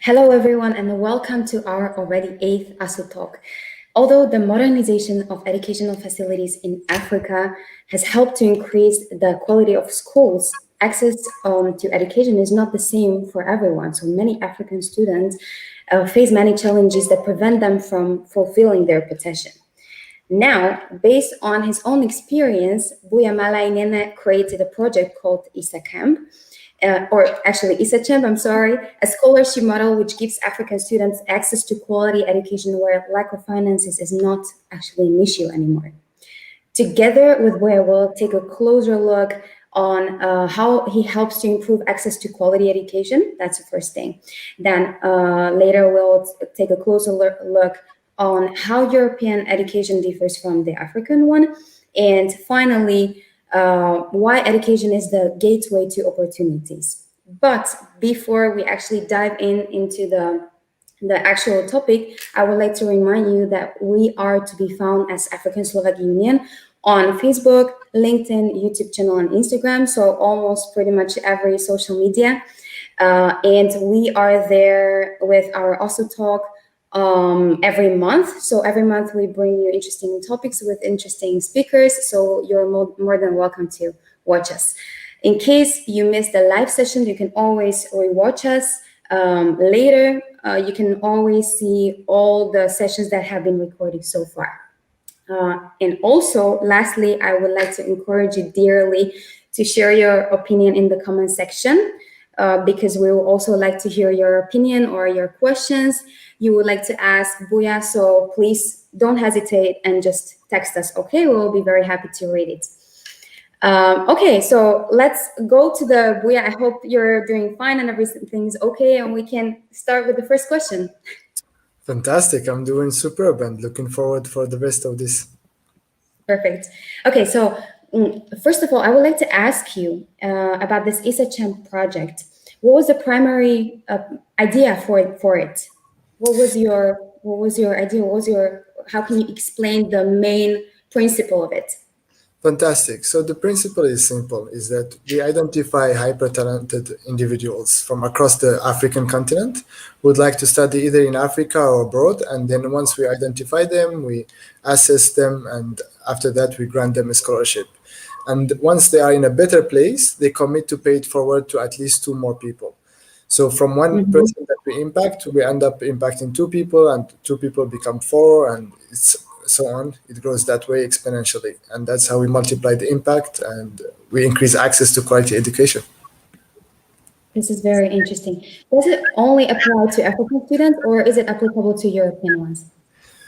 Hello, everyone, and welcome to our already eighth ASU talk. Although the modernization of educational facilities in Africa has helped to increase the quality of schools, access to education is not the same for everyone. So many African students face many challenges that prevent them from fulfilling their potential. Now, based on his own experience, Bouya Maalainine created a project called ISSACHAMP, or actually ISSACHAMP, I'm sorry, a scholarship model which gives African students access to quality education where lack of finances is not actually an issue anymore. Together with Bouya, we'll take a closer look on how he helps to improve access to quality education. That's the first thing. Then later we'll take a closer look on how European education differs from the African one. And finally, why education is the gateway to opportunities. But before we actually dive into the actual topic, I would like to remind you that we are to be found as African-Slovak Union on Facebook, LinkedIn, YouTube channel, and Instagram. So almost pretty much every social media. And we are there with our ASU talk every month. So every month we bring you interesting topics with interesting speakers. So you're more than welcome to watch us. In case you missed the live session, you can always rewatch us later. You can always see all the sessions that have been recorded so far. And also, lastly, I would like to encourage you dearly to share your opinion in the comment section because we will also like to hear your opinion or your questions you would like to ask Bouya. So please don't hesitate and just text us, okay? We'll be very happy to read it. Okay, so let's go to the Bouya. I hope you're doing fine and everything is okay, and we can start with the first question. Fantastic. I'm doing superb and looking forward for the rest of this. Perfect. Okay, so first of all, I would like to ask you about this ISSACHAMP project. What was the primary idea for it? What was your idea? How can you explain the main principle of it? Fantastic. So the principle is simple, is that we identify hyper-talented individuals from across the African continent who would like to study either in Africa or abroad. And then once we identify them, we assess them, and after that, we grant them a scholarship. And once they are in a better place, they commit to pay it forward to at least 2 more people. So from one person that we impact, we end up impacting 2 people, and 2 people become 4, and it's so on. It grows that way exponentially. And that's how we multiply the impact and we increase access to quality education. This is very interesting. Does it only apply to African students or is it applicable to European ones?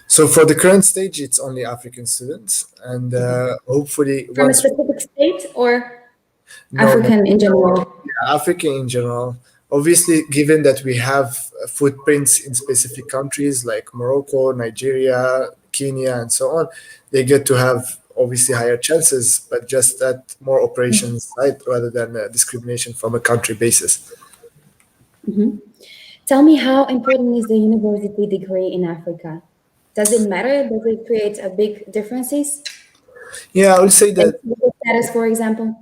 So for the current stage, it's only African students. And hopefully from a specific state or No, African in general? Yeah, African in general. Obviously, given that we have footprints in specific countries like Morocco, Nigeria, Kenya, and so on, they get to have obviously higher chances, but just that more operations side rather than discrimination from a country basis. Tell me, how important is the university degree in Africa? Does it matter? Does it create a big differences? Yeah, I would say that. Status, for example.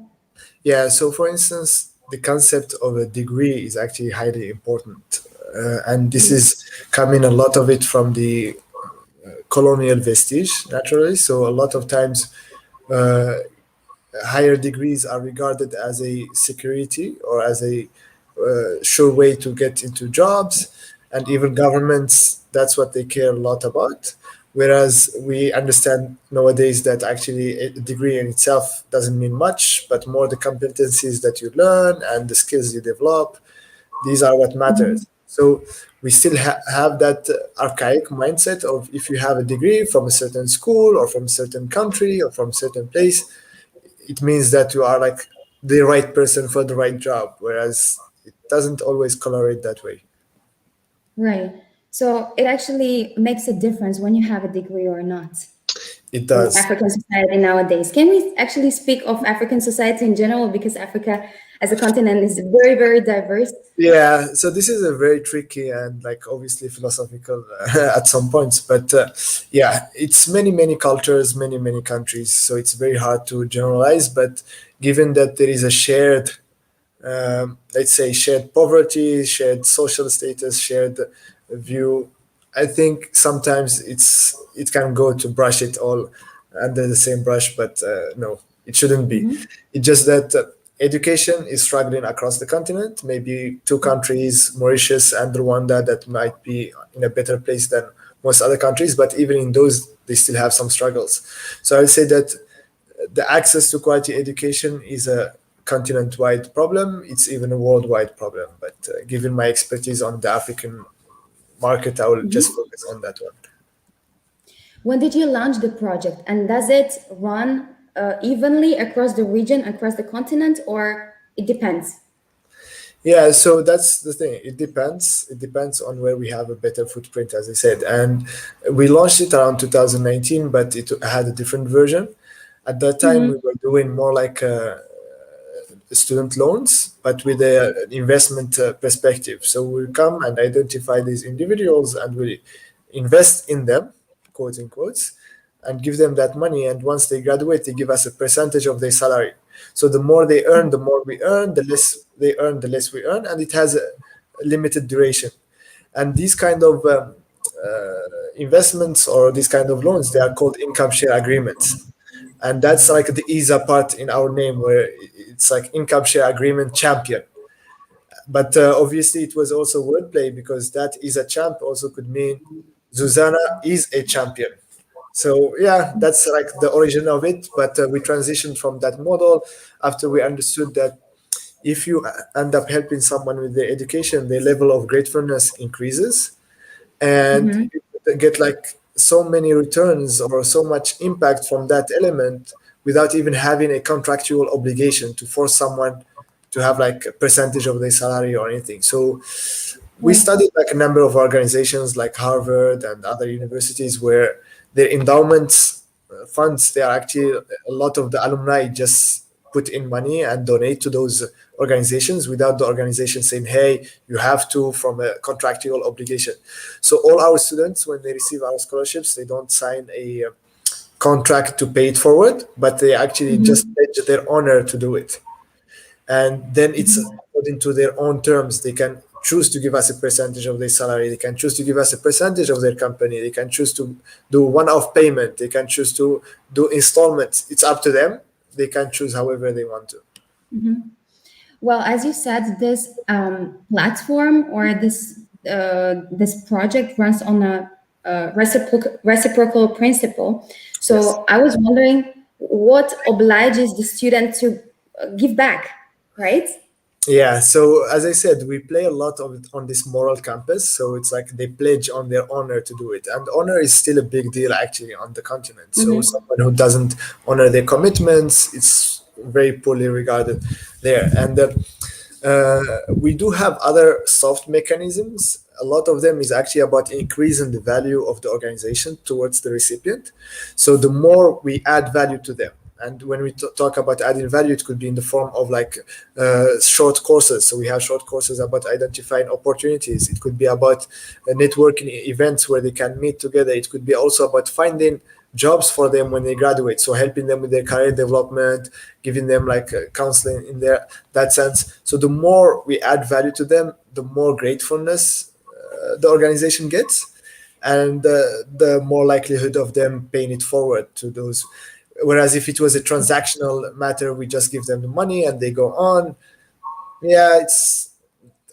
Yeah, so for instance, the concept of a degree is actually highly important. And this is coming a lot of it from the colonial vestige, naturally. So a lot of times, higher degrees are regarded as a security or as a sure way to get into jobs. And even governments, that's what they care a lot about. Whereas we understand nowadays that actually a degree in itself doesn't mean much, but more the competencies that you learn and the skills you develop, these are what matters. So we still have that archaic mindset of if you have a degree from a certain school or from a certain country or from a certain place, it means that you are like the right person for the right job, whereas it doesn't always colorate that way. Right. So it actually makes a difference when you have a degree or not. It does. In African society nowadays. Can we actually speak of African society in general? Because Africa as a continent is very, very diverse. Yeah, so this is a very tricky and like obviously philosophical at some points, but yeah, it's many cultures, many countries, so it's very hard to generalize. But given that there is a shared let's say, shared poverty, shared social status, shared view. I think sometimes it can go to brush it all under the same brush, but no, it shouldn't be. Mm-hmm. It's just that education is struggling across the continent. Maybe two countries, Mauritius and Rwanda, that might be in a better place than most other countries, but even in those, they still have some struggles. So I would say that the access to quality education is a continent-wide problem. It's even a worldwide problem. But given my expertise on the African market, I will just Mm-hmm. focus on that one. When did you launch the project, and does it run evenly across the region, across the continent, or it depends? Yeah, so that's the thing. It depends. It depends on where we have a better footprint, as I said. And we launched it around 2019, but it had a different version. At that time, Mm-hmm. we were doing more like student loans, but with an investment perspective. So we come and identify these individuals and we invest in them, quote unquote, and give them that money. And once they graduate, they give us a percentage of their salary. So the more they earn, the more we earn, the less they earn, the less we earn, and it has a limited duration. And these kind of investments or these kind of loans, they are called income share agreements, and that's like the ISA part in our name, where it's like income share agreement champion. But obviously, it was also wordplay because that Isachamp also could mean Zuzana is a champion. So yeah, that's like the origin of it. But we transitioned from that model after we understood that if you end up helping someone with their education, their level of gratefulness increases, and Mm-hmm. you get like so many returns or so much impact from that element without even having a contractual obligation to force someone to have like a percentage of their salary or anything. So we Yeah. studied like a number of organizations like Harvard and other universities where their endowments funds, they are actually, a lot of the alumni just put in money and donate to those organizations without the organization saying, hey, you have to, from a contractual obligation. So all our students, when they receive our scholarships, they don't sign a contract to pay it forward, but they actually just Mm-hmm. pledge their honor to do it. And then it's according to their own terms. They can choose to give us a percentage of their salary, they can choose to give us a percentage of their company, they can choose to do one-off payment, they can choose to do installments. It's up to them. They can choose however they want to. Well, as you said, this platform or this project runs on a, reciprocal principle. Yes. So I was wondering what obliges the student to give back, right? Yeah, so as I said, we play a lot of it on this moral campus. So it's like they pledge on their honor to do it. And honor is still a big deal actually on the continent. So Mm-hmm. someone who doesn't honor their commitments, it's very poorly regarded there. And we do have other soft mechanisms. A lot of them is actually about increasing the value of the organization towards the recipient. So the more we add value to them, and when we talk about adding value, it could be in the form of like short courses. So we have short courses about identifying opportunities. It could be about networking events where they can meet together. It could be also about finding jobs for them when they graduate, so helping them with their career development, giving them like counseling in there, that sense. So the more we add value to them, the more gratefulness the organization gets, and the more likelihood of them paying it forward to those. Whereas if it was a transactional matter, we just give them the money and they go on. Yeah, it's,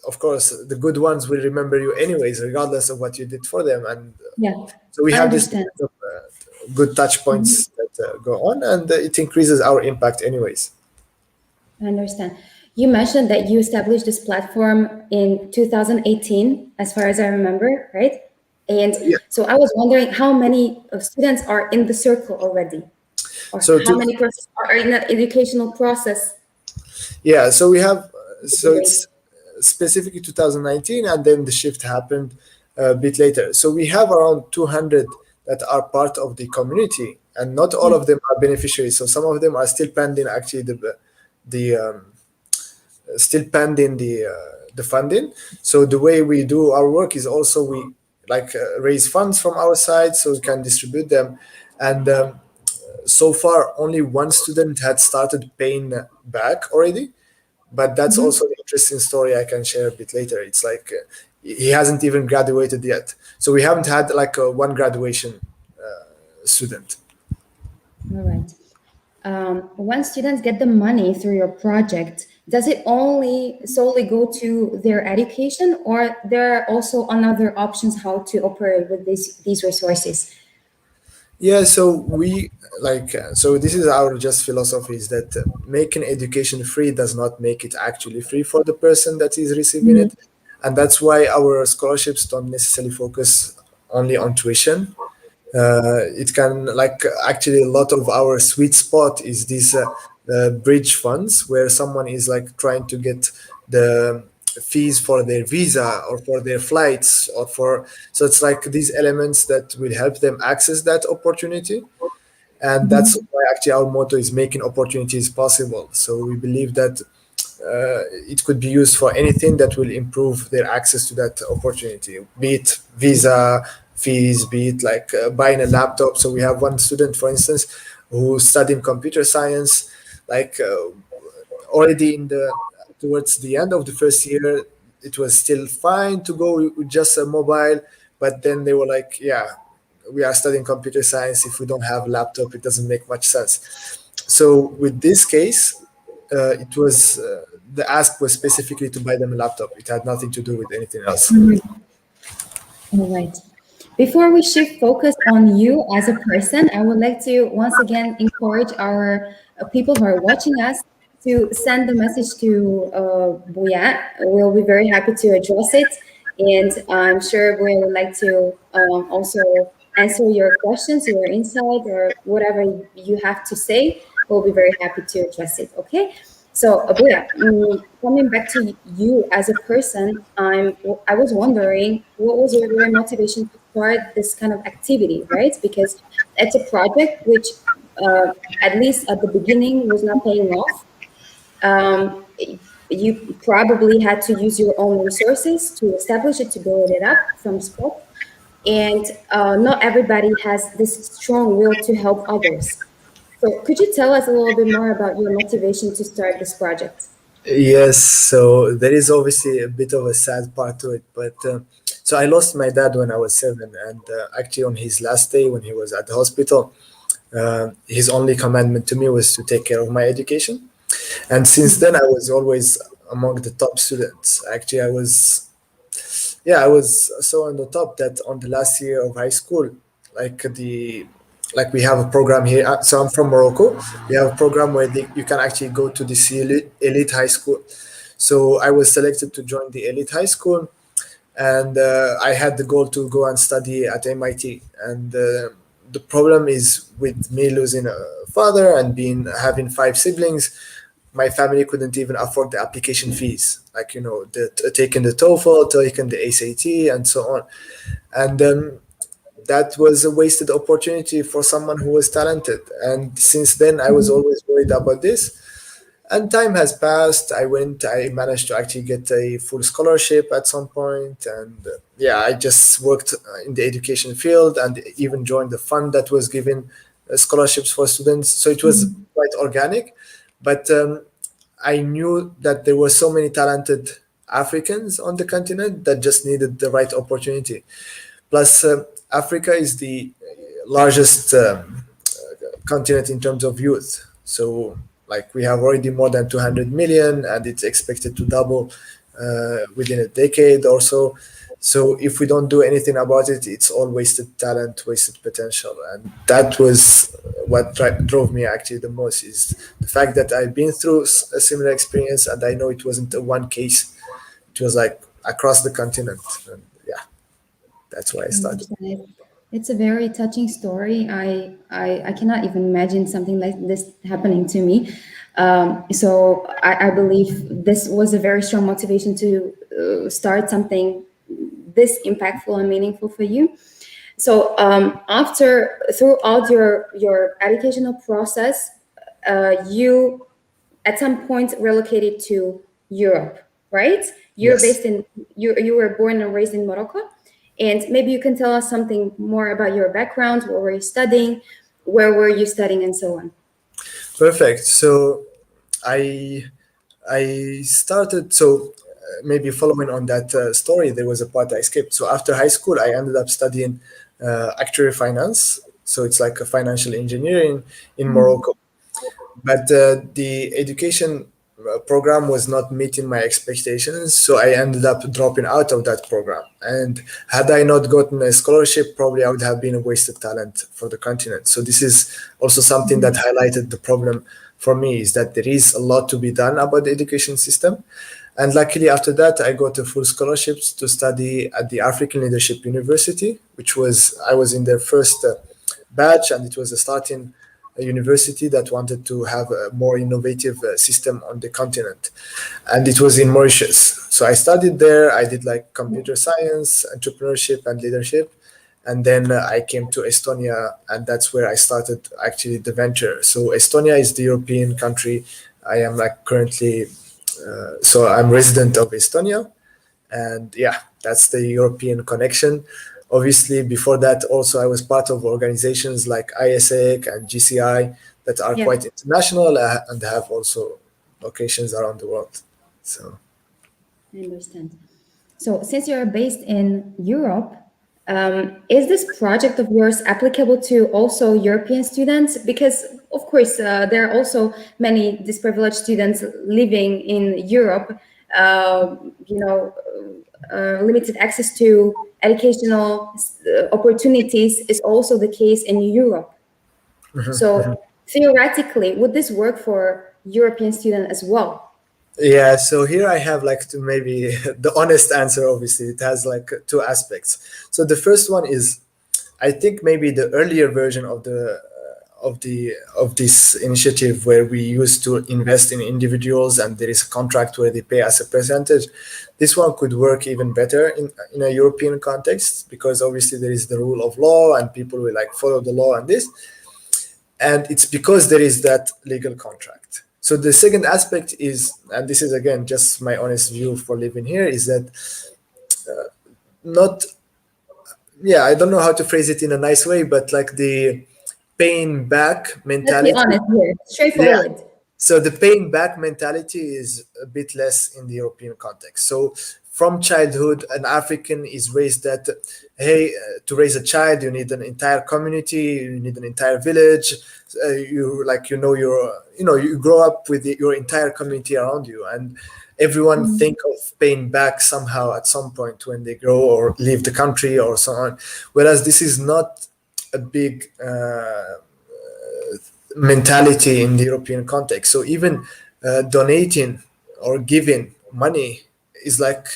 of course, the good ones will remember you anyways, regardless of what you did for them. And Yeah, so we I have this understand. kind of good touch points that go on, and it increases our impact anyways. I understand. You mentioned that you established this platform in 2018, as far as I remember, right? And Yeah. so I was wondering how many students are in the circle already, or So how to many are in the educational process Yeah, so we have, so today. it's specifically 2019, and then the shift happened a bit later. So we have around 200 that are part of the community, and not all Yeah. of them are beneficiaries. So some of them are still pending actually the still pending the funding. So the way we do our work is also we like raise funds from our side so we can distribute them, and so far only one student had started paying back already, But that's also an interesting story I can share a bit later. It's like he hasn't even graduated yet, so we haven't had like a one graduation student. All right. When students get the money through your project, does it only solely go to their education, or there are also another options how to operate with these resources? Yeah, so we so this is our just philosophy is that making education free does not make it actually free for the person that is receiving Mhm. it, and that's why our scholarships don't necessarily focus only on tuition. It can like actually a lot of our sweet spot is these bridge funds where someone is like trying to get the fees for their visa or for their flights or for, so it's like these elements that will help them access that opportunity. And that's why actually our motto is making opportunities possible. So we believe that it could be used for anything that will improve their access to that opportunity, be it visa fees, be it like buying a laptop. So we have one student, for instance, who studied computer science, like already in the towards the end of the first year, it was still fine to go with just a mobile, but then they were like, yeah, we are studying computer science. If we don't have a laptop, it doesn't make much sense. So with this case, it was the ask was specifically to buy them a laptop. It had nothing to do with anything else. All right. Before we shift focus on you as a person, I would like to once again encourage our people who are watching us to send the message to Bouya. We'll be very happy to address it. And I'm sure we would like to also answer your questions, your insight, or whatever you have to say. We'll be very happy to address it. Okay. So, Abuya, coming back to you as a person, I was wondering what was your very motivation to start this kind of activity, right? Because it's a project which, at least at the beginning, was not paying off. Um, you probably had to use your own resources to establish it, to build it up from scratch, and not everybody has this strong will to help others. So, could you tell us a little bit more about your motivation to start this project? Yes, so there is obviously a bit of a sad part to it, but so I lost my dad when I was 7, and actually on his last day when he was at the hospital, his only commandment to me was to take care of my education. And since then, I was always among the top students. Actually, I was so on the top that on the last year of high school, like the like we have a program here. So I'm from Morocco. We have a program where you can actually go to this elite high school. So I was selected to join the elite high school, and I had the goal to go and study at MIT. And the problem is with me losing a father and being having 5 siblings, my family couldn't even afford the application fees, like taking the TOEFL, taking the SAT, and so on. And that was a wasted opportunity for someone who was talented. And since then, I was always worried about this. And time has passed. I managed to actually get a full scholarship at some point. And yeah, I just worked in the education field and even joined the fund that was giving scholarships for students. So it was quite organic. But I knew that there were so many talented Africans on the continent that just needed the right opportunity. Plus, Africa is the largest continent in terms of youth. So, like, we have already more than 200 million, and it's expected to double within a decade or so. So, if we don't do anything about it, it's all wasted talent, wasted potential, and that was what drove me actually the most is the fact that I've been through a similar experience, and I know it wasn't a one case; it was like across the continent, and yeah, that's why I I started. understand it. It's a very touching story. I cannot even imagine something like this happening to me. So I believe this was a very strong motivation to start something this impactful and meaningful for you. So after throughout your educational process, you at some point relocated to Europe, right? You're Yes. based in you were born and raised in Morocco, and maybe you can tell us something more about your background. What were you studying? Where were you studying, and so on? Perfect. So I I started, so maybe following on that story, there was a part I skipped. So after high school, I ended up studying actuary finance. So it's like a financial engineering in Morocco. But the education program was not meeting my expectations, so I ended up dropping out of that program. And had I not gotten a scholarship, probably I would have been a wasted talent for the continent. So this is also something that highlighted the problem for me, is that there is a lot to be done about the education system. And luckily, after that, I got a full scholarships to study at the African Leadership University, which was I was in their first batch, and it was a starting a university that wanted to have a more innovative system on the continent, and it was in Mauritius. So I studied there. I did like computer science, entrepreneurship, and leadership, and then I came to Estonia, and that's where I started actually the venture. So Estonia is the European country. I am like currently, so I'm resident of Estonia, and yeah, that's the European connection. Obviously, before that, also I was part of organizations like ISAC and GCI that are Yeah, quite international and have also locations around the world. So I understand. So, since you're based in Europe, is this project of yours applicable to also European students? Because, of course, there are also many disprivileged students living in Europe. You know, limited access to educational opportunities is also the case in Europe. So, theoretically, would this work for European students as well? yeah, so here I have like to maybe the honest answer. Obviously, it has like two aspects. So the first one is, I think maybe the earlier version of this initiative, where we used to invest in individuals and there is a contract where they pay us a percentage. This one could work even better in a European context, because obviously there is the rule of law and people will like follow the law and this, and it's because there is that legal contract. So the second aspect is, and this is again just my honest view for living here, is that not, yeah, I don't know how to phrase it in a nice way, but like the paying back Let's be mentality. honest here, Yeah. straightforward. So the paying back mentality is a bit less in the European context. So from childhood, an African is raised that, hey, to raise a child, you need an entire community, you need an entire village. You like, you grow up with your entire community around you, and everyone think of paying back somehow at some point when they grow or leave the country or so on. Whereas this is not a big mentality in the European context. So even donating or giving money is like,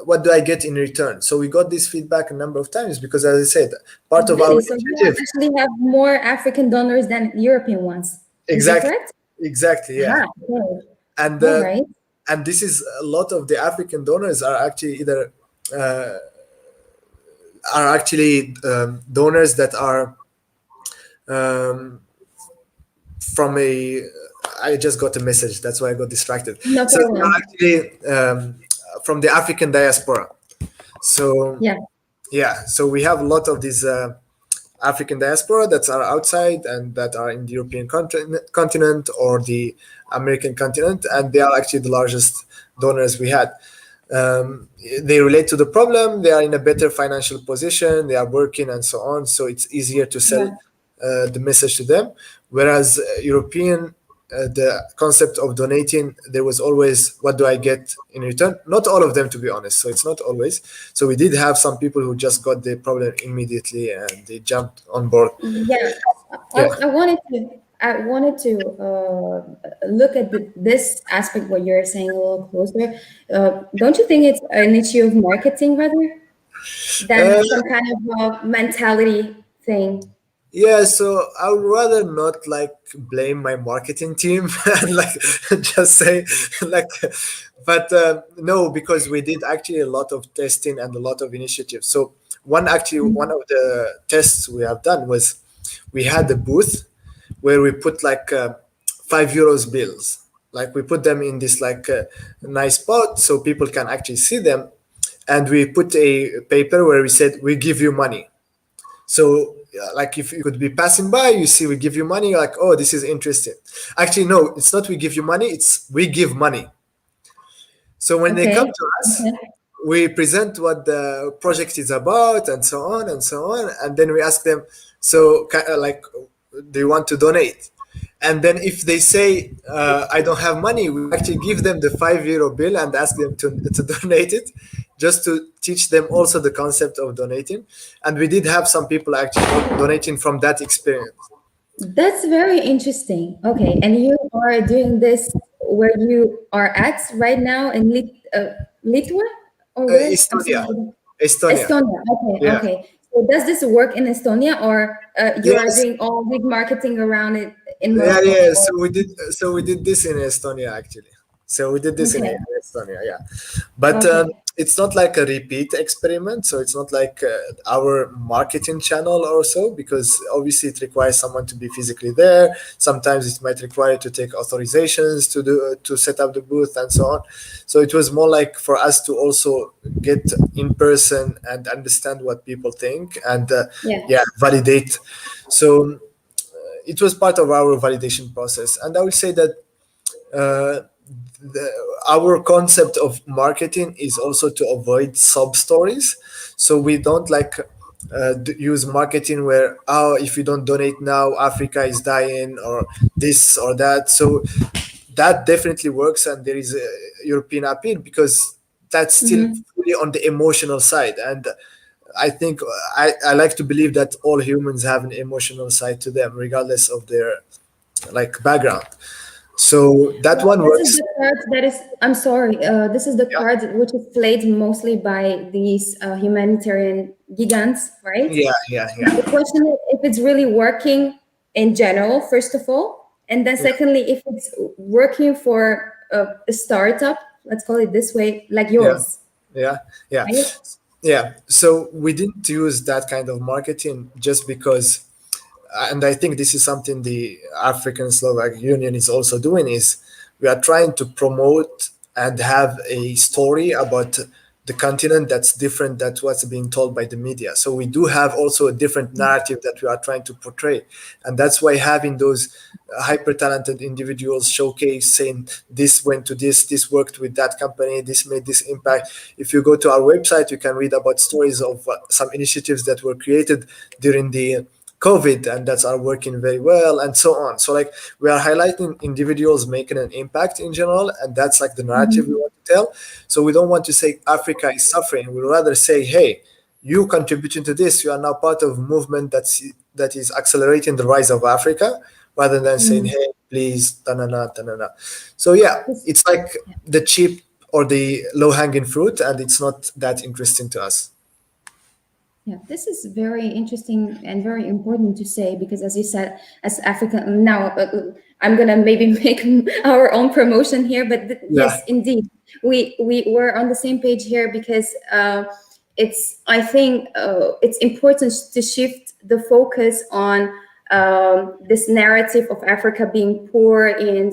what do I get in return? So we got this feedback a number of times because, as I said, part of our Really? So you initiative. actually have more African donors than European ones. Is that Exactly, correct? exactly, yeah. Okay. And All right. and this is a lot of the African donors are actually either donors that are um, from a, I just got a message, that's why I got distracted. No So they are problem. actually from the African diaspora. So Yeah. yeah, so we have a lot of these African diaspora that are outside and that are in the European continent or the American continent, and they are actually the largest donors we had. They relate to the problem, they are in a better financial position, they are working and so on, so it's easier to sell Yeah. the message to them. Whereas European, the concept of donating, there was always, what do I get in return? Not all of them, to be honest, so it's not always. So we did have some people who just got the problem immediately and they jumped on board. Yeah. Yeah. I wanted to look at this aspect what you're saying a little closer. Don't you think it's an issue of marketing rather Uh, than some kind of mentality thing? Yeah, so I would rather not like blame my marketing team and like just say like, but no, because we did actually a lot of testing and a lot of initiatives. So one of the tests we have done was we had a booth where we put like €5 bills, like we put them in this like nice spot so people can actually see them, and we put a paper where we said we give you money. So like if you could be passing by, you see we give you money, you're like, oh, this is interesting. Actually, no, it's not we give you money, it's we give money. So when they come Okay. to us, Okay. we present what the project is about and so on and so on, and then we ask them, so like, do you want to donate? And then if they say, I don't have money, we actually give them the €5 bill and ask them to donate it, just to teach them also the concept of donating. And we did have some people actually donating from that experience. That's very interesting. Okay, and you are doing this where you are at right now in Litva, or where? I'm Estonia. sorry. Estonia. Estonia. Okay, Yeah. okay. So does this work in Estonia, or you are Yes. doing all big marketing around it in Yeah, Morocco? yeah. Or So we did this in Estonia actually. So we did this in okay, Estonia, yeah. But okay. it's not like a repeat experiment. So it's not like our marketing channel or so, because obviously it requires someone to be physically there. Sometimes it might require to take authorizations to do to set up the booth and so on. So it was more like for us to also get in person and understand what people think and Yeah. yeah, validate. So it was part of our validation process. And I would say that uh, our concept of marketing is also to avoid sub stories. So we don't like use marketing where, oh, if you don't donate now, Africa is dying, or this or that. So that definitely works, and there is a European appeal because that's still Mm-hmm. fully on the emotional side. And I think I like to believe that all humans have an emotional side to them, regardless of their like background. So that one This is works. the card that is, I'm sorry, this is the Yeah, card which is played mostly by these humanitarian gigants, right? yeah, yeah, Now, yeah, the question is if it's really working in general, first of all, and then yeah, secondly, if it's working for a startup, let's call it this way, like yeah, yours, yeah, yeah, right? yeah. So we didn't use that kind of marketing just because, and I think this is something the African-Slovak Union is also doing, is we are trying to promote and have a story about the continent that's different than what's being told by the media. So we do have also a different narrative that we are trying to portray. And that's why having those hyper talented individuals showcase saying this went to this worked with that company, this made this impact. If you go to our website, you can read about stories of some initiatives that were created during the COVID and that are working very well and so on. So like we are highlighting individuals making an impact in general, and that's like the narrative we Mhm. want to tell. So we don't want to say Africa is suffering. We rather say, hey, you contributing to this, you are now part of a movement that is accelerating the rise of Africa, rather than saying, Mhm. hey, please, ta-na-na, ta-na-na. So yeah, This- it's like the cheap or the low-hanging fruit, and it's not that interesting to us. Yeah, this is very interesting and very important to say because, as you said, as African, now I'm gonna maybe make our own promotion here, but Yeah, yes, indeed, we were on the same page here because it's I think it's important to shift the focus on this narrative of Africa being poor and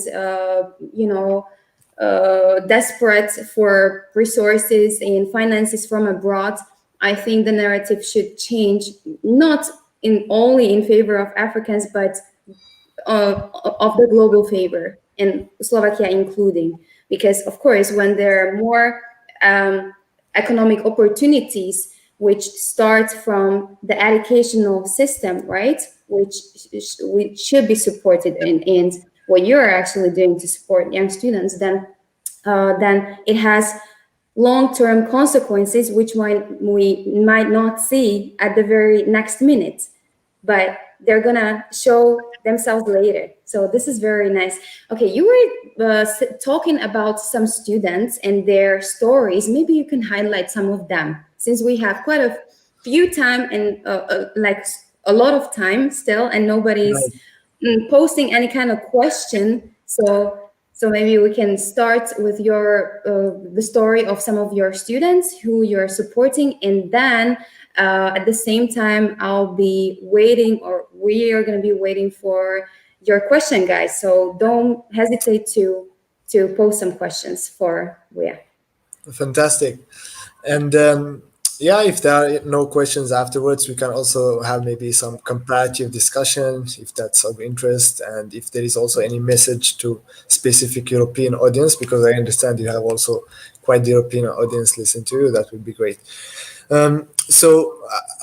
desperate for resources and finances from abroad. I think the narrative should change, not in only in favor of Africans, but of the global favor, and Slovakia including. Because of course, when there are more economic opportunities, which start from the educational system, right, which should be supported, and what you're actually doing to support young students, then it has long-term consequences which we might not see at the very next minute, but they're gonna show themselves later. So this is very nice. Okay, you were talking about some students and their stories. Maybe you can highlight some of them, since we have quite a few time and like a lot of time still, and nobody's right. posting any kind of question. So maybe we can start with your the story of some of your students who you're supporting, and then at the same time I'll be waiting, or we are going to be waiting for your question, guys. So don't hesitate to post some questions for Bouya. Fantastic. And Yeah, if there are no questions afterwards, we can also have maybe some comparative discussion if that's of interest, and if there is also any message to specific European audience, because I understand you have also quite the European audience listen to you. That would be great.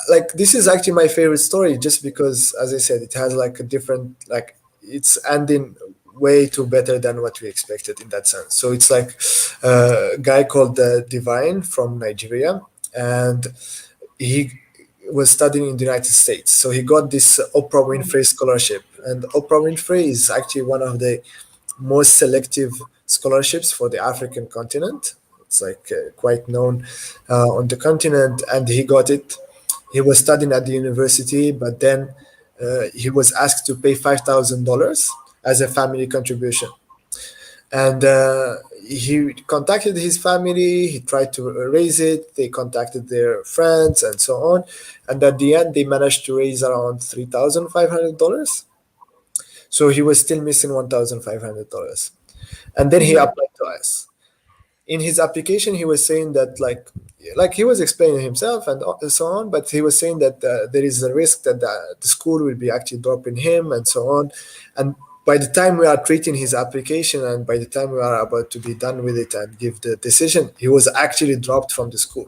Like this is actually my favorite story, just because, as I said, it has like a different, like it's ending way too better than what we expected in that sense. So it's like a guy called Divine from Nigeria, and he was studying in the United States. So he got this Oprah Winfrey scholarship, and Oprah Winfrey is actually one of the most selective scholarships for the African continent. It's like quite known on the continent, and he got it. He was studying at the university, but then he was asked to pay $5,000 as a family contribution. And he contacted his family. He tried to raise it. They contacted their friends and so on. And at the end, they managed to raise around $3,500. So he was still missing $1,500. And then he Mm-hmm. applied to us. In his application he was saying that like he was explaining himself and so on, but he was saying that there is a risk that the school will be actually dropping him and so on. And by the time we are treating his application, and by the time we are about to be done with it and give the decision, he was actually dropped from the school.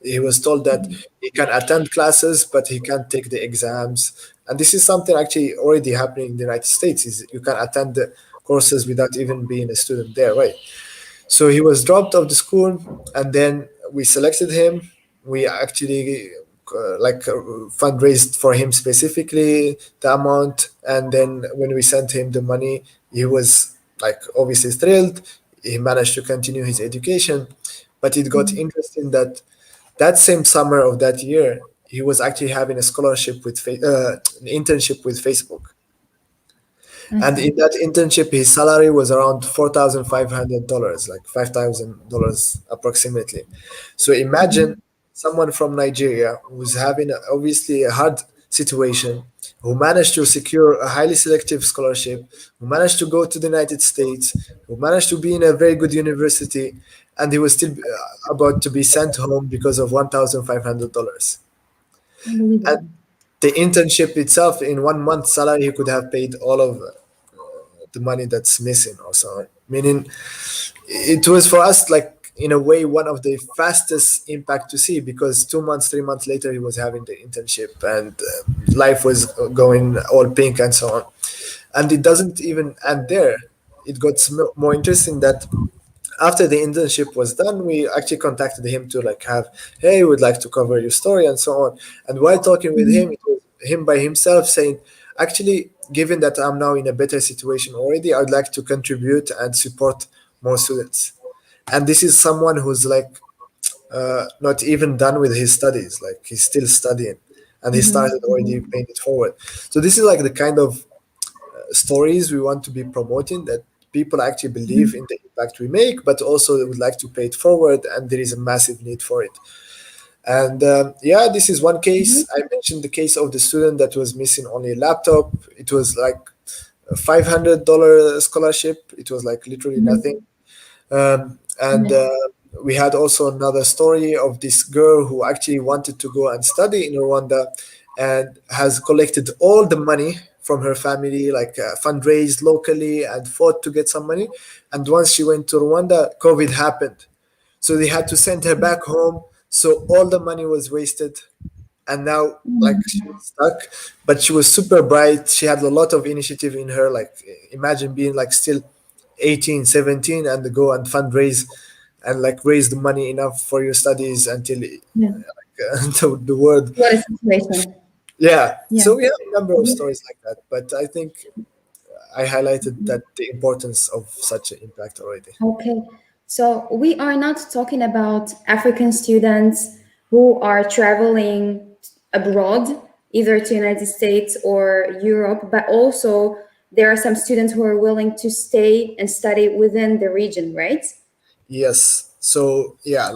He was told that he can attend classes but he can't take the exams. And this is something actually already happening in the United States, is you can attend the courses without even being a student there, right? So he was dropped off the school, and then we selected him. We actually fundraised for him specifically the amount, and then when we sent him the money, he was like obviously thrilled. He managed to continue his education, but it got interesting that that same summer of that year, he was actually having a scholarship with an internship with Facebook. And in Okay. that internship, his salary was around $4,500, like $5,000 approximately. So imagine someone from Nigeria who's having obviously a hard situation, who managed to secure a highly selective scholarship, who managed to go to the United States, who managed to be in a very good university, and he was still about to be sent home because of $1,500. And Unbelievable. the internship itself, in 1 month salary, he could have paid all of the money that's missing or so, meaning it was for us like in a way one of the fastest impact to see, because 2 months 3 months later he was having the internship, and life was going all pink and so on. And it doesn't even end there. It got more interesting that after the internship was done, we actually contacted him to like have, hey, we'd like to cover your story and so on. And while talking with him, it was him by himself saying, actually, given that I'm now in a better situation already, I'd like to contribute and support more students. And this is someone who's like not even done with his studies, like he's still studying, and he started already paying it forward. So this is like the kind of stories we want to be promoting, that people actually believe in the impact we make, but also they would like to pay it forward, and there is a massive need for it. And yeah, this is one case. I mentioned the case of the student that was missing only a laptop. It was like a $500 scholarship. It was like literally nothing. And Yeah. we had also another story of this girl who actually wanted to go and study in Rwanda, and has collected all the money from her family, like fundraised locally and fought to get some money. And once she went to Rwanda, COVID happened. So they had to send her back home. So all the money was wasted, and now like she was stuck. But she was super bright. She had a lot of initiative in her. Like imagine being like still 18, 17, and go and fundraise and like raise the money enough for your studies until Yeah. the world. What a situation. Yeah, Yeah. so we have a number of stories like that, but I think I highlighted that the importance of such an impact already. Okay. So we are not talking about African students who are traveling abroad, either to United States or Europe, but also there are some students who are willing to stay and study within the region, right? Yes. So yeah,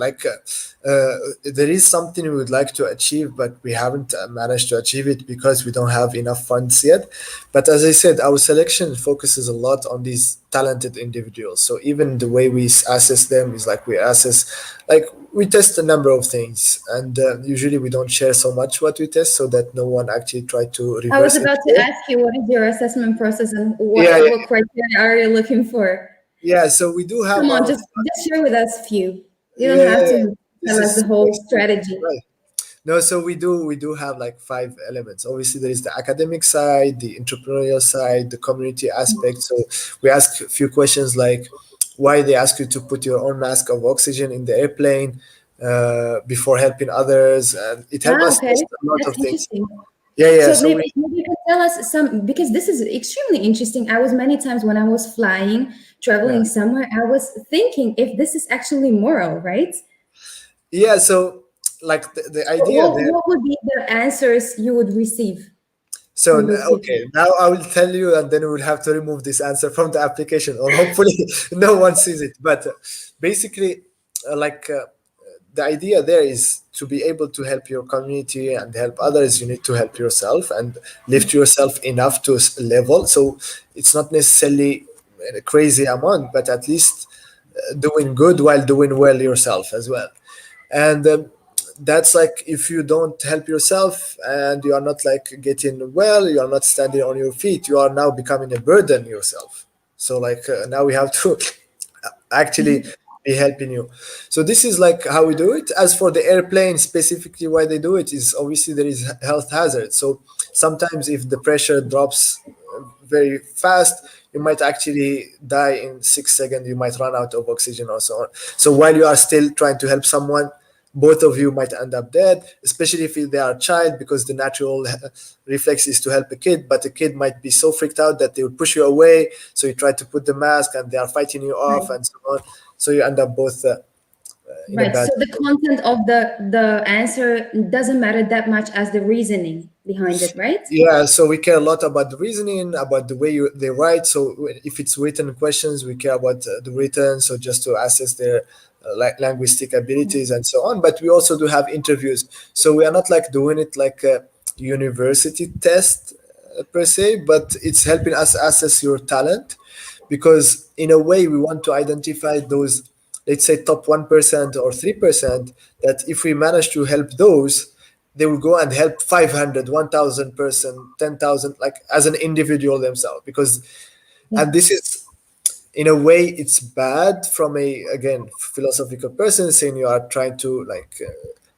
there is something we would like to achieve, but we haven't managed to achieve it because we don't have enough funds yet. But as I said, our selection focuses a lot on these talented individuals. So even the way we assess them is like we assess, like we test a number of things, and usually we don't share so much what we test, so that no one actually try to I was reverse about to engineer. ask you, what is your assessment process and Yeah, what criteria are you looking for? yeah. So we do have Come on, our just share with us few. You don't yeah, have yeah, yeah. to This tell us the is whole basically strategy. right. No, so we do have like five elements. Obviously, there is the academic side, the entrepreneurial side, the community aspect. So we ask a few questions like why they ask you to put your own mask of oxygen in the airplane before helping others, and it helps Ah, us okay, test a lot that's of things. interesting. Yeah, yeah. So So maybe, we maybe you can tell us some, because this is extremely interesting. I was many times when I was flying, yeah, traveling somewhere, I was thinking if this is actually moral, right? yeah. So like the So idea there. what would be the answers you would receive So from those people? okay, now I will tell you, and then we will have to remove this answer from the application, or hopefully no one sees it. But basically, like the idea there is to be able to help your community and help others. You need to help yourself and lift yourself enough to a level. So it's not necessarily a crazy amount, but at least doing good while doing well yourself as well. And that's like if you don't help yourself and you are not like getting well, you are not standing on your feet, you are now becoming a burden yourself. So like now we have to actually be helping you. So this is like how we do it. As for the airplane specifically, why they do it is obviously there is health hazard. So sometimes if the pressure drops very fast, you might actually die in 6 seconds. You might run out of oxygen or so on. So while you are still trying to help someone, both of you might end up dead, especially if they are a child, because the natural reflex is to help a kid, but the kid might be so freaked out that they will push you away. So you try to put the mask and they are fighting you Right. off and so on. So you end up both in a Right. bad So the situation. content of the answer doesn't matter that much as the reasoning behind it, right? Yeah, so we care a lot about the reasoning, about the way they write. So if it's written questions, we care about the written, so just to assess their linguistic abilities and so on. But we also do have interviews. So we are not like doing it like a university test per se, but it's helping us assess your talent, because in a way we want to identify those, let's say, top 1% or 3%, that if we manage to help those, they will go and help 500, 1,000 person, 10,000, like as an individual themselves. Because Yeah. and this is, in a way, it's bad from a, again, philosophical person saying you are trying to like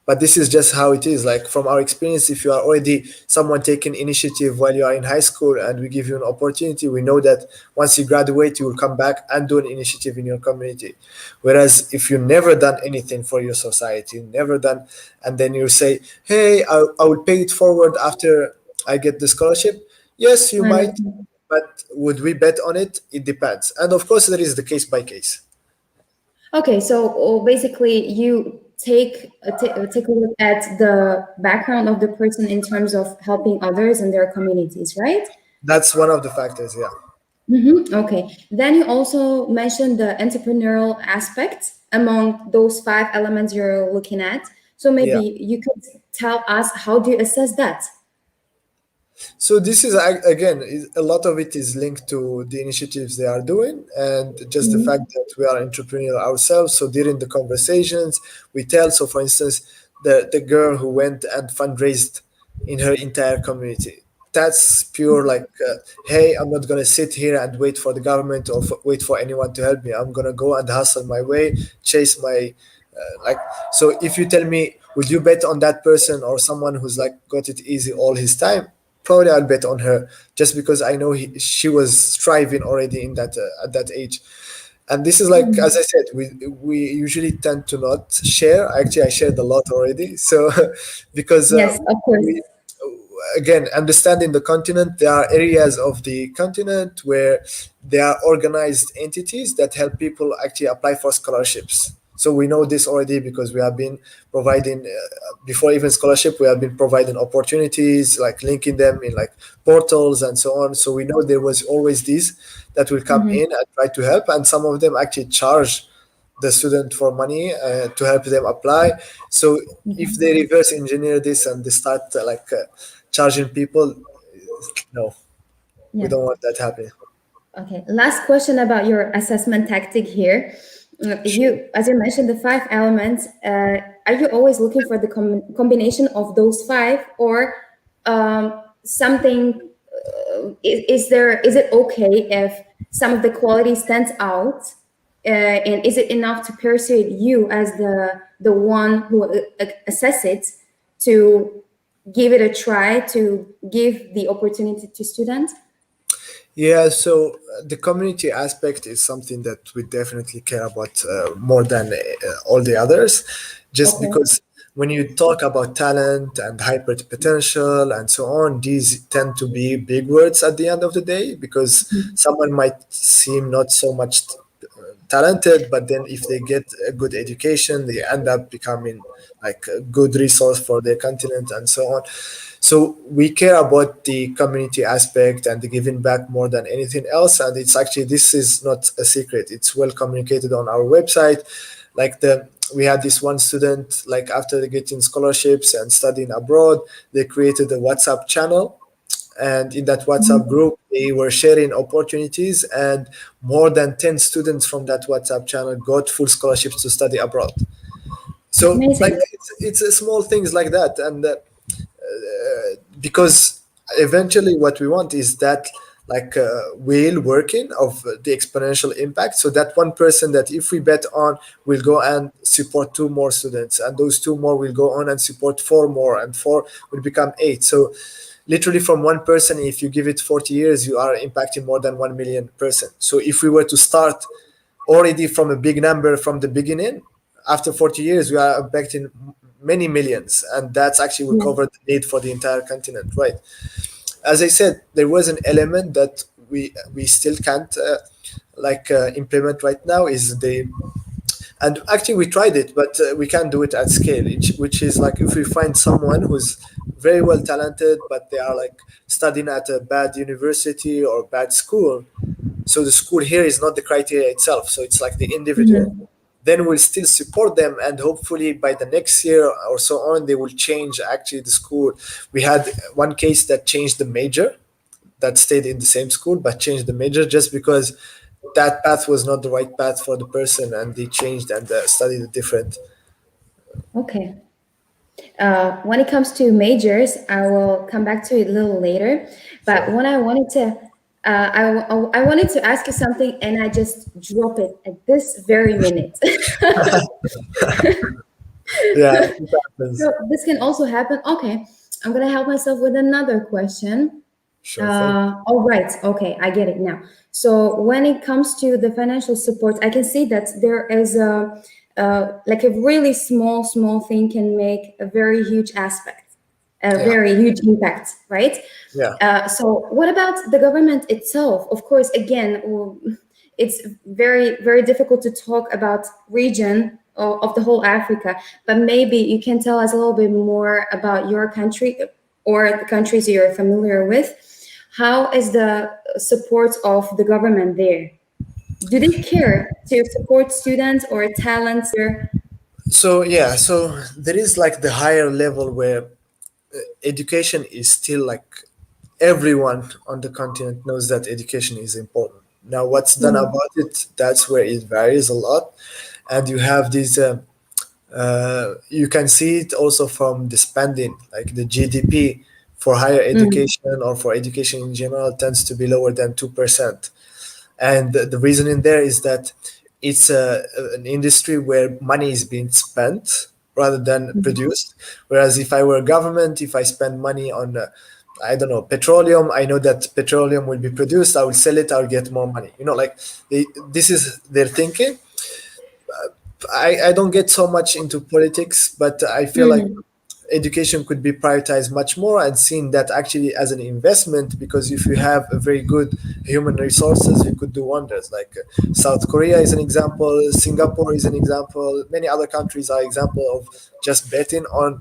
but this is just how it is. Like from our experience, if you are already someone taking initiative while you are in high school and we give you an opportunity, we know that once you graduate you will come back and do an initiative in your community. Whereas if you never done anything for your society, never done, and then you say, hey, I will pay it forward after I get the scholarship, yes, you I might, understand. but would we bet on it? It depends. And of course, there is the case by case. Okay, so basically you take a look at the background of the person in terms of helping others and their communities, right? That's one of the factors, yeah. Okay. Then you also mentioned the entrepreneurial aspect among those five elements you're looking at. So Yeah. maybe you could tell us, how do you assess that? So this is again, a lot of it is linked to the initiatives they are doing, and just the fact that we are entrepreneurial ourselves. So during the conversations, we tell. So for instance, the girl who went and fundraised in her entire community. That's pure like, hey, I'm not gonna sit here and wait for the government or wait for anyone to help me. I'm gonna go and hustle my way, chase my like. So if you tell me, would you bet on that person or someone who's like got it easy all his time? Probably I'll bet on her, just because I know she was striving already in that at that age. And this is like, as I said, we usually tend to not share. Actually, I shared a lot already. So because Yes, of course. we, again, understanding the continent, there are areas of the continent where there are organized entities that help people actually apply for scholarships. So we know this already because we have been providing, before even scholarship, we have been providing opportunities, like linking them in like portals and so on. So we know there was always these that will come in and try to help, and some of them actually charge the student for money to help them apply. So if they reverse engineer this and they start charging people, no, we Yeah. don't want that happening. Okay. Last question about your assessment tactic here. You, as you mentioned, the five elements. Are you always looking for the combination of those five, or something? Is it okay if some of the quality stands out, and is it enough to persuade you as the one who assess it to give it a try, to give the opportunity to students? Yeah, so the community aspect is something that we definitely care about more than all the others, just Okay. because when you talk about talent and hyper potential and so on, these tend to be big words at the end of the day, because someone might seem not so much talented, but then if they get a good education, they end up becoming like a good resource for their continent and so on. So we care about the community aspect and the giving back more than anything else. And it's actually, this is not a secret, it's well communicated on our website. Like we had this one student, like after getting scholarships and studying abroad, they created a WhatsApp channel, and in that WhatsApp group they were sharing opportunities, and more than 10 students from that WhatsApp channel got full scholarships to study abroad. So like Amazing. it's small things like that. And because eventually what we want is that like wheel working of the exponential impact, so that one person that if we bet on will go and support two more students, and those two more will go on and support four more, and four will become eight. So literally from one person, if you give it 40 years, you are impacting more than 1 million person. So if we were to start already from a big number from the beginning, after 40 years we are impacting many millions, and that's actually will Yeah. cover the need for the entire continent, right? As I said, there was an element that we still can't implement right now, is the, and actually we tried it, but we can't do it at scale, which is like if we find someone who's very well talented but they are like studying at a bad university or bad school, so the school here is not the criteria itself, so it's like the individual, Mhm. then we'll still support them, and hopefully by the next year or so on they will change actually the school. We had one case that changed the major, that stayed in the same school but changed the major just because that path was not the right path for the person, and they changed and studied a different. Okay. When it comes to majors, I will come back to it a little later. But Sure. when I wanted to, I wanted to ask you something, and I just drop it at this very minute. Yeah, it happens. So this can also happen. Okay, I'm gonna help myself with another question. Sure thing. All right. Okay, I get it now. So when it comes to the financial support, I can see that there is a like a really small thing can make a very huge aspect, a Yeah, very huge impact, right? yeah, So what about the government itself? Of course, again, it's very difficult to talk about region of the whole Africa, but maybe you can tell us a little bit more about your country or the countries you're familiar with. How is the support of the government there? Do they care to support students or talents there? so yeah, so there is like the higher level where education is still like, everyone on the continent knows that education is important. Now what's done Mm, about it, that's where it varies a lot. And you have these you can see it also from the spending, like the GDP for higher mm, education or for education in general tends to be lower than 2%. And the reason in there is that it's an industry where money is being spent rather than mm, produced. Whereas if I were a government, if I spend money on I don't know, petroleum, I know that petroleum will be produced, I will sell it, I'll get more money, like this is their thinking. I don't get so much into politics, but I feel like mm, education could be prioritized much more and seen that actually as an investment, because if you have a very good human resources, you could do wonders. Like South Korea is an example, Singapore is an example, many other countries are example of just betting on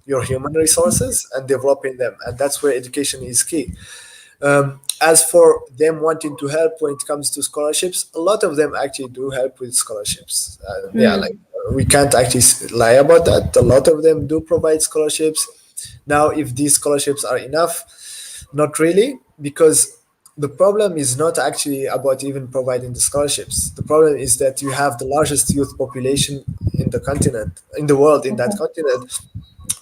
your human resources and developing them, and that's where education is key. As for them wanting to help when it comes to scholarships, a lot of them actually do help with scholarships. Yeah, like mm, we can't actually lie about that. A lot of them do provide scholarships. Now, if these scholarships are enough, not really, because the problem is not actually about even providing the scholarships. The problem is that you have the largest youth population in the continent, in the world, in that Okay. continent,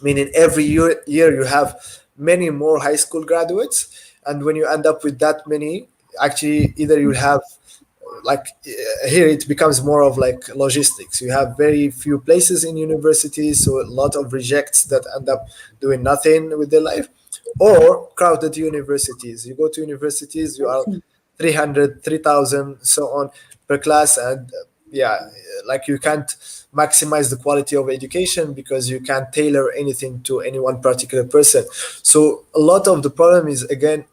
meaning every year you have many more high school graduates. And when you end up with that many, actually either you have like here it becomes more of like logistics. You have very few places in universities, so a lot of rejects that end up doing nothing with their life, or crowded universities. You go to universities, you I are see. 300, 3,000, so on per class, and yeah, like you can't maximize the quality of education because you can't tailor anything to any one particular person. So a lot of the problem is, again,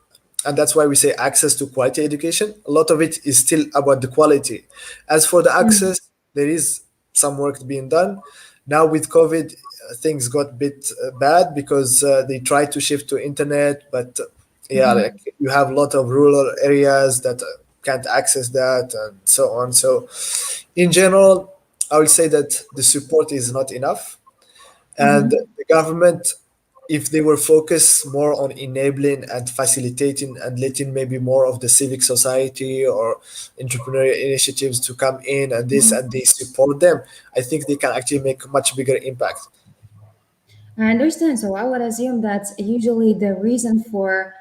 and that's why we say access to quality education, a lot of it is still about the quality. As for the Mm, access, there is some work being done now. With COVID, things got a bit bad because they tried to shift to internet, but yeah, like you have a lot of rural areas that can't access that and so on. So in general, I would say that the support is not enough, and the government, if they were focused more on enabling and facilitating and letting maybe more of the civic society or entrepreneurial initiatives to come in and this, and they support them, I think they can actually make a much bigger impact. I understand. So I would assume that usually the reason for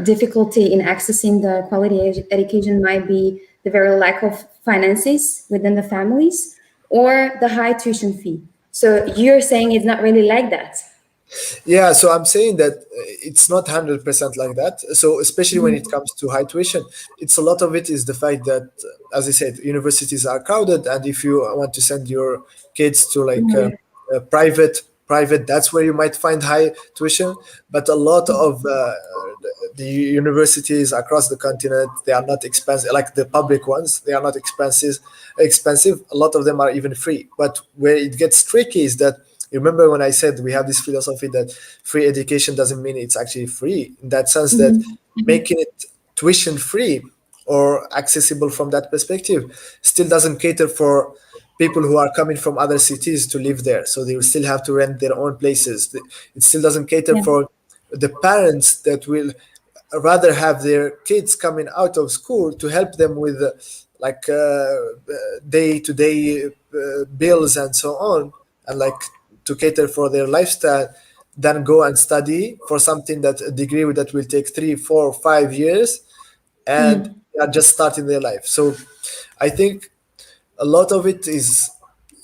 difficulty in accessing the quality education might be the very lack of finances within the families or the high tuition fee. So you're saying it's not really like that. Yeah, so I'm saying that it's not 100% like that. So especially when it comes to high tuition, it's a lot of it is the fact that, as I said, universities are crowded, and if you want to send your kids to like private, that's where you might find high tuition. But a lot of the universities across the continent, they are not expensive. Like the public ones, they are not expensive. Expensive. A lot of them are even free. But where it gets tricky is that, you remember when I said we have this philosophy that free education doesn't mean it's actually free, in that sense that making it tuition free or accessible from that perspective still doesn't cater for people who are coming from other cities to live there. So they will still have to rent their own places. It still doesn't cater Yeah. for the parents that will rather have their kids coming out of school to help them with like day-to-day bills and so on, and like to cater for their lifestyle, than go and study for something that a degree that will take 3, 4, 5 years, and they are just starting their life. So I think a lot of it is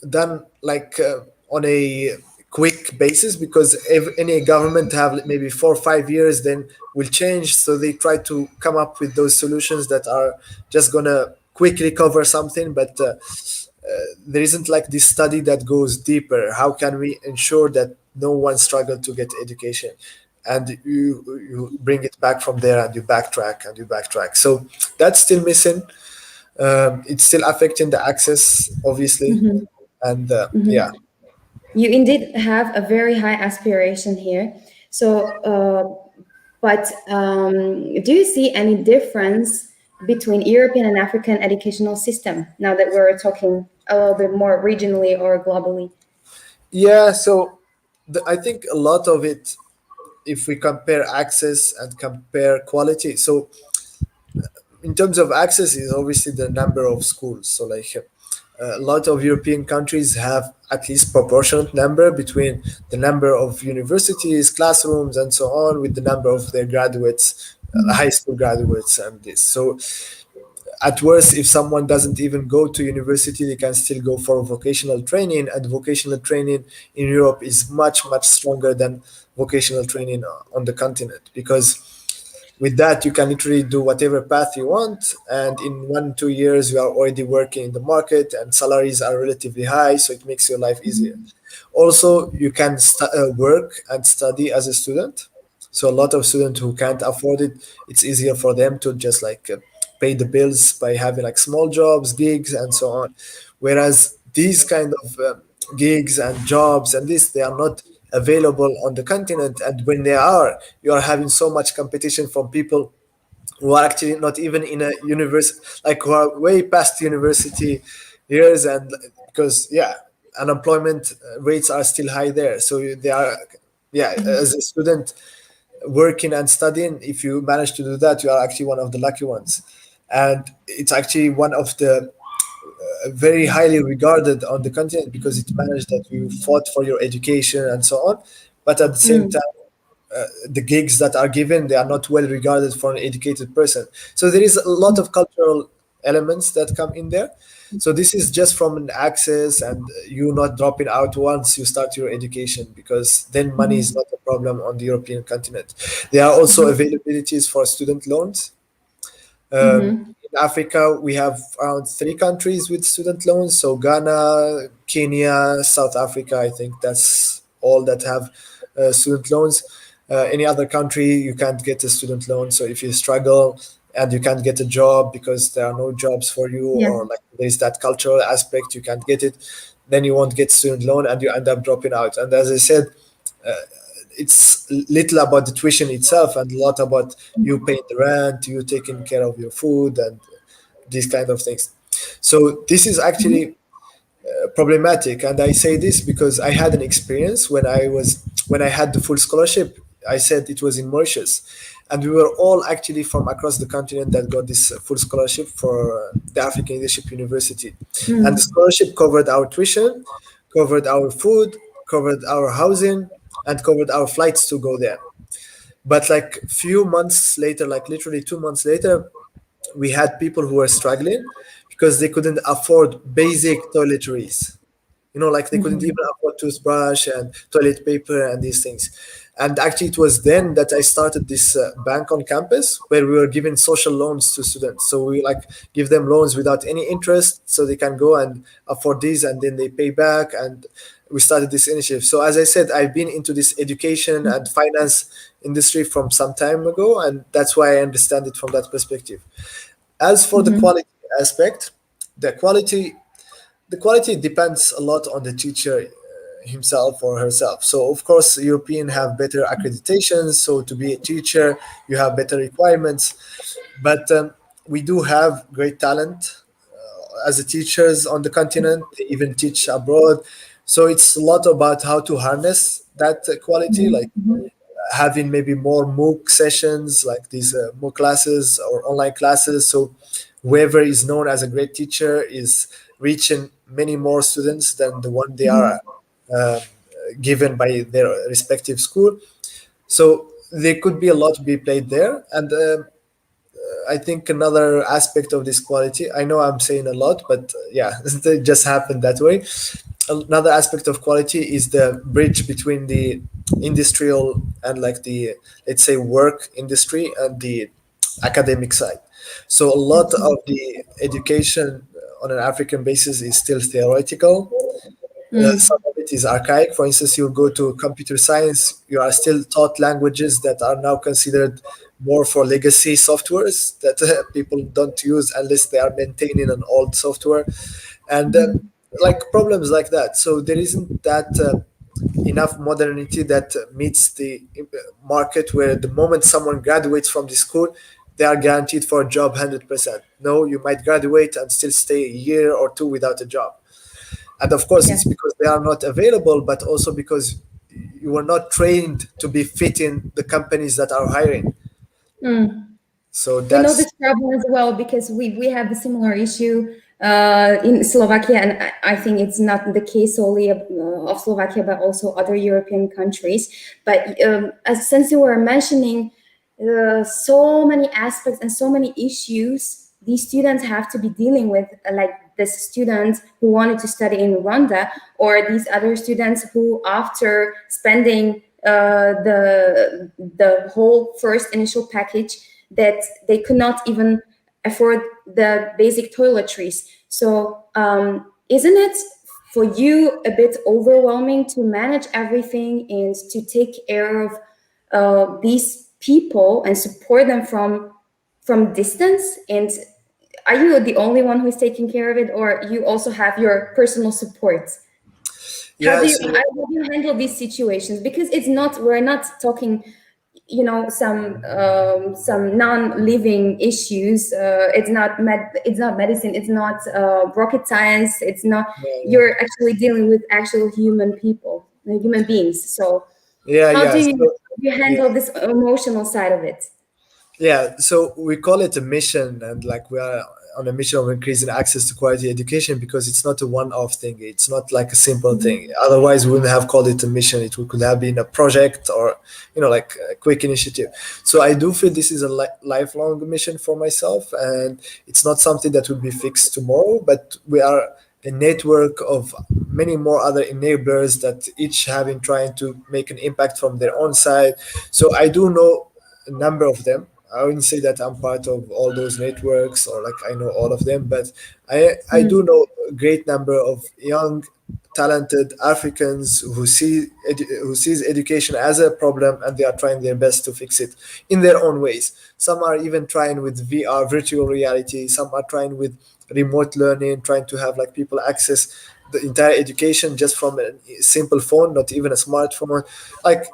done like on a quick basis, because any government have maybe 4 or 5 years, then will change. So they try to come up with those solutions that are just gonna quickly cover something, but there isn't like this study that goes deeper. How can we ensure that no one struggle to get education? And you bring it back from there, and you backtrack and you backtrack. So that's still missing. It's still affecting the access, obviously, and yeah. You indeed have a very high aspiration here. So, but do you see any difference between European and African educational system now that we're talking a little bit more regionally or globally? Yeah, so I think a lot of it, if we compare access and compare quality, so in terms of access is obviously the number of schools. So like a lot of European countries have at least proportionate number between the number of universities, classrooms, and so on, with the number of their graduates, high school graduates, and this. So at worst, if someone doesn't even go to university, they can still go for vocational training, and vocational training in Europe is much stronger than vocational training on the continent, because with that you can literally do whatever path you want, and in 1 2 years you are already working in the market, and salaries are relatively high, so it makes your life easier. Also, you can work and study as a student. So a lot of students who can't afford it, it's easier for them to just like pay the bills by having like small jobs, gigs, and so on. Whereas these kind of gigs and jobs and this, they are not available on the continent. And when they are, you are having so much competition from people who are actually not even in a university, like who are way past university years, and because yeah, unemployment rates are still high there. So they are, yeah, as a student, working and studying, if you manage to do that, you are actually one of the lucky ones. And it's actually one of the very highly regarded on the continent because it managed that you fought for your education and so on. But at the same Mm. time, the gigs that are given, they are not well regarded for an educated person. So there is a lot of cultural elements that come in there. So this is just from an access and you not dropping out once you start your education, because then money is not a problem on the European continent. There are also availabilities for student loans. Mm-hmm. In Africa, we have around 3 countries with student loans. So Ghana, Kenya, South Africa, I think that's all that have student loans. Any other country, you can't get a student loan. So if you struggle and you can't get a job because there are no jobs for you, Yeah. or like there's that cultural aspect, you can't get it, then you won't get student loan and you end up dropping out. And as I said, it's little about the tuition itself and a lot about you paying the rent, you taking care of your food, and these kind of things. So this is actually problematic, and I say this because I had an experience when I had the full scholarship. I said it was in Mauritius, and we were all actually from across the continent that got this full scholarship for the African Leadership University, and the Mm. scholarship covered our tuition, covered our food, covered our housing, and covered our flights to go there. But like few months later, like literally 2 months later, we had people who were struggling because they couldn't afford basic toiletries. Like they couldn't even Mm-hmm. afford toothbrush and toilet paper and these things. And actually, it was then that I started this bank on campus where we were giving social loans to students. So we like give them loans without any interest, so they can go and afford these, and then they pay back. And we started this initiative. So as I said, I've been into this education and finance industry from some time ago, and that's why I understand it from that perspective. As for the Mm-hmm. quality aspect, the quality the quality depends a lot on the teacher himself or herself. So of course, European have better accreditations. So to be a teacher, you have better requirements. But we do have great talent as a teachers on the continent. They even teach abroad. So it's a lot about how to harness that quality, like Mm-hmm. having maybe more MOOC sessions, like these MOOC classes or online classes. So whoever is known as a great teacher is reaching many more students than the one they are uh, given by their respective school. So there could be a lot to be played there. And I think another aspect of this quality, I know I'm saying a lot, but yeah, it just happened that way. Another aspect of quality is the bridge between the industrial and like the, let's say, work industry and the academic side. So a lot of Absolutely. the education on an African basis is still theoretical. Some Mm. of it is archaic. For instance, you go to computer science, you are still taught languages that are now considered more for legacy softwares that people don't use unless they are maintaining an old software, and like problems like that. So there isn't that enough modernity that meets the market, where the moment someone graduates from the school, they are guaranteed for a job 100%. No, you might graduate and still stay a year or two without a job. And of course, Yeah. it's because they are not available, but also because you were not trained to be fit in the companies that are hiring. Mm. So We know that's, this problem as well because we have a similar issue in Slovakia, and I think it's not the case solely of Slovakia, but also other European countries. But since you were mentioning so many aspects and so many issues these students have to be dealing with, like this student who wanted to study in Rwanda, or these other students who, after spending the whole first initial package, that they could not even afford the basic toiletries. So isn't it for you a bit overwhelming to manage everything and to take care of these people and support them from distance? And are you the only one who's taking care of it, or you also have your personal support? yeah. So How do you handle these situations? Because it's not, we're not talking, some non-living issues. It's not medicine, it's not rocket science, it's not, yeah, yeah. you're actually dealing with actual human people, human beings. So Yeah, How yeah. So do you yeah, handle this emotional side of it? yeah, so we call it a mission, and like we are on a mission of increasing access to quality education because it's not a one-off thing. It's not like a simple thing. Mhm. Otherwise, we wouldn't have called it a mission. It could have been a project or, like a quick initiative. So I do feel this is a lifelong mission for myself, and it's not something that will be fixed tomorrow. But we are a network of many more other enablers that each having trying to make an impact from their own side. So I do know a number of them. I wouldn't say that I'm part of all those networks or like I know all of them, but I do know a great number of young, talented Africans who sees education as a problem and they are trying their best to fix it in their own ways. Some are even trying with VR, virtual reality. Some are trying with remote learning, trying to have like people access the entire education just from a simple phone, not even a smartphone. Like